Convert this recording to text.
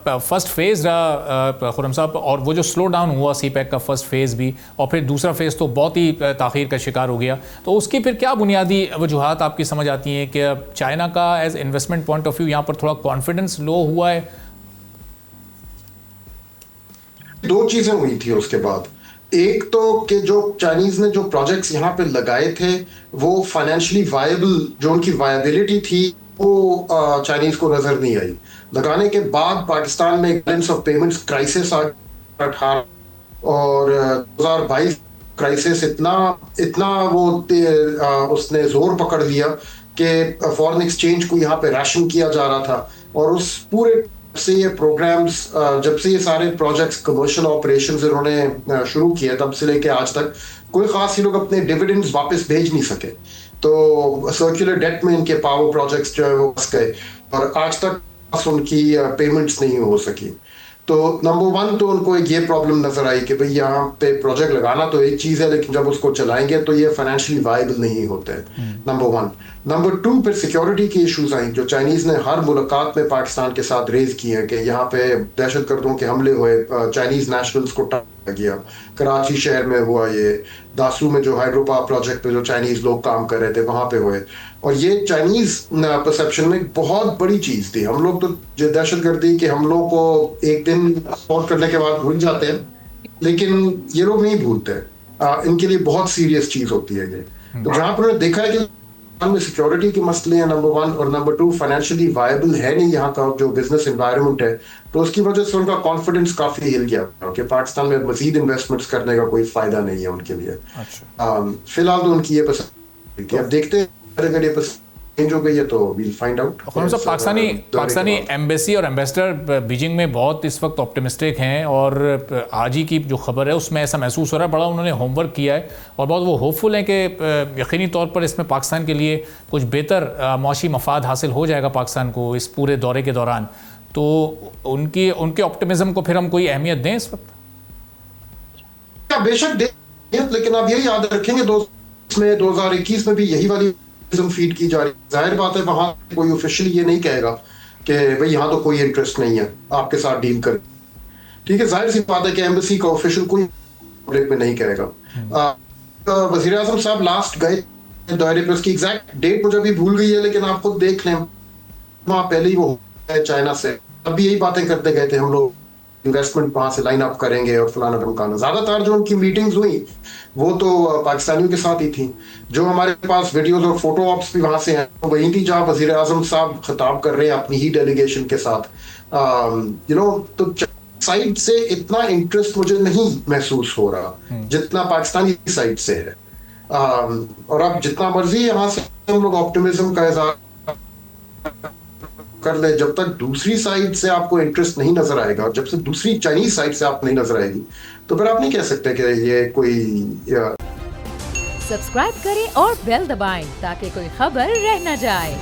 First phase रहा खुर्रम साहब, और वो जो स्लो डाउन हुआ CPEC का फर्स्ट फेज़ भी, और फिर दूसरा फेज़ तो बहुत ही ताख़ीर का शिकार हो गया, तो उसकी फिर क्या बुनियादी वजूहात आपकी समझ आती हैं कि चाइना का as investment point of view यहाँ पर थोड़ा कॉन्फिडेंस लो हुआ है? दो चीजें हुई थी उसके बाद। एक तो कि जो चाइनीज ने जो प्रोजेक्ट्स यहाँ पे लगाए थे वो फाइनेंशियली वायबल, जो उनकी वायबिलिटी थी वो चाइनीज को नजर नहीं आई। लगाने के बाद पाकिस्तान में बैलेंस ऑफ पेमेंट्स क्राइसिस आ 18 और 2022 क्राइसिस इतना इतना वो उसने जोर पकड़ लिया कि फॉरेन एक्सचेंज को यहाँ पे राशन किया जा रहा था। और उस पूरे से ये प्रोग्राम्स, जब से ये सारे प्रोजेक्ट्स कमर्शियल ऑपरेशंस इन्होंने शुरू किए तब से लेके आज तक कोई खास ये लोग अपने डिविडेंड्स वापस भेज नहीं सके। तो सर्कुलर डेट में इनके पावर प्रोजेक्ट्स जो है वो फंस गए और आज तक उनकी पेमेंट्स नहीं हो सकी। तो नंबर वन तो उनको एक ये प्रॉब्लम नजर आई कि भाई यहाँ पे प्रोजेक्ट लगाना तो एक चीज है, लेकिन जब उसको चलाएंगे तो ये फाइनेंशियली वायबल नहीं होते हैं। Number one. नंबर टू, फिर सिक्योरिटी की इश्यूज आई जो चाइनीज ने हर मुलाकात में पाकिस्तान के साथ रेज की है कि यहाँ पे दहशतगर्दों के हमले हुए, चाइनीज नेशनल्स को टारगेट किया। कराची शहर में हुआ, ये दासू में जो हाइड्रो पावर प्रोजेक्ट पे जो चाइनीज लोग काम कर रहे थे वहां पे हुए। और ये चाइनीज परसेप्शन में बहुत बड़ी चीज थी। हम लोग तो दहशतगर्दी के हमलों को एक दिन सॉल्व करने के बाद भूल जाते हैं, लेकिन ये लोग नहीं भूलते। इनके लिए बहुत सीरियस चीज होती है ये। तो जहां पर उन्होंने देखा है कि में सिक्योरिटी के मसले हैं नंबर वन, और नंबर टू फाइनेंशियली वायबल है नहीं यहाँ का जो बिजनेस एनवायरनमेंट है, तो उसकी वजह से उनका कॉन्फिडेंस काफी हिल गया कि पाकिस्तान में मजीद इन्वेस्टमेंट्स करने का कोई फायदा नहीं है उनके लिए। फिलहाल तो उनकी ये पसंद, अब देखते हैं अगर ये पसंद चेंज हो गई है तो we'll find out. Pakistani embassy और एम्बेसडर बीजिंग में बहुत इस वक्त ऑप्टिमिस्टिक हैं, और आज ही की जो खबर है उसमें ऐसा महसूस हो रहा है बड़ा उन्होंने होमवर्क किया है और बहुत वो होपफुल हैं कि यकीनी तौर पर इसमें पाकिस्तान के लिए कुछ बेहतर मौशी मफाद हासिल हो जाएगा पाकिस्तान को इस पूरे दौरे के दौरान। तो उनके ऑप्टिमिज्म को फिर हम कोई अहमियत दें इस वक्त? बेशक दें, लेकिन आप यही याद रखेंगे 2021 में भी यही वाली फीड की जा रही। जाहिर बात है वहां कोई ऑफिशियली ये नहीं कहेगा कि भाई यहाँ तो कोई इंटरेस्ट नहीं है आपके साथ डील कर, ठीक है। जाहिर सी बात है कि एम्बेसी का ऑफिशियल कोई पब्लिक में नहीं कहेगा। वजीर आजम साहब लास्ट गए दौरे पे, उसकी एग्जैक्ट डेट मुझे भी भूल गई है, लेकिन आप खुद देख लें वहां पहले ही वो चाइना से तब भी यही बातें करते गए थे हम लोग इन्वेस्टमेंट वहां से लाइन अप करेंगे और फलाना ढमकाना। ज्यादातर जो उनकी मीटिंग्स हुई वो तो पाकिस्तानियों के साथ ही थी। जो हमारे पास वीडियोस और फोटो ऑप्स भी वहां से हैं वही थी जहां वजीर आजम साहब खिताब कर रहे हैं अपनी ही डेलीगेशन के साथ। तो साइड से इतना इंटरेस्ट मुझे नहीं महसूस हो रहा जितना पाकिस्तानी साइड से है। और अब जितना मर्जी यहाँ से हम लोग ऑप्टिमिज्म का इज़हार कर ले, जब तक दूसरी साइड से आपको इंटरेस्ट नहीं नजर आएगा और जब से दूसरी चाइनीज साइड से आप नहीं नजर आएगी तो फिर आप नहीं कह सकते कि ये कोई। सब्सक्राइब करें और बेल दबाएं ताकि कोई खबर रह न जाए।